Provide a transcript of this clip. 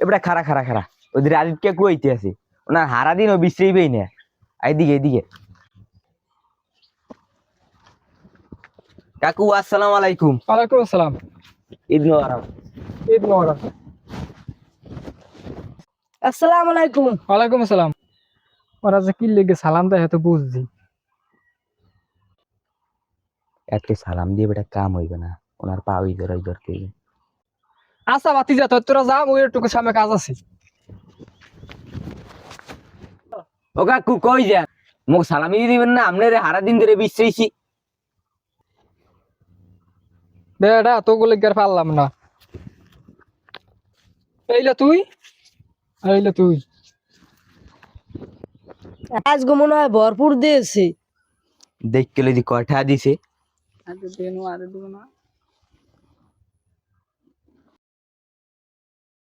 এবারে খারা খারা খারা ওদের আদিতকে কুয়াইতে আছে ওনার হারা দিন ও বিশ্রাইবেই না। এইদিকে এইদিকে কাকু আসসালামু আলাইকুম। ওয়ালাইকুম আসসালাম। ঈদ মোবারক। ঈদ মোবারক। আসসালামু আলাইকুম। ওয়ালাইকুম আসসালাম। ওরা যে কি লেগে সালাম দেয় হয়তো বুঝছি। একটা সালাম দিয়ে বেটা কাম হইবে না, ওনার পা ওই ধরতে হইবে। আচ্ছা বাতি যা তোরা যা, ওই একটু সামনে কাজ আছে। ও কাকু কই যান? মোক সালামি দিবেন না? আপনারে হারা দিন ধরে বিশ্রাইছি। বেটা তো গুলো গের পারলাম না। এইলে তুই, এইলে তুই। আজ গো মনে হয় ভরপুর দিয়েছে। দেখতে লইদি কয়টা দিছে। আগে দেন আরে দিব না।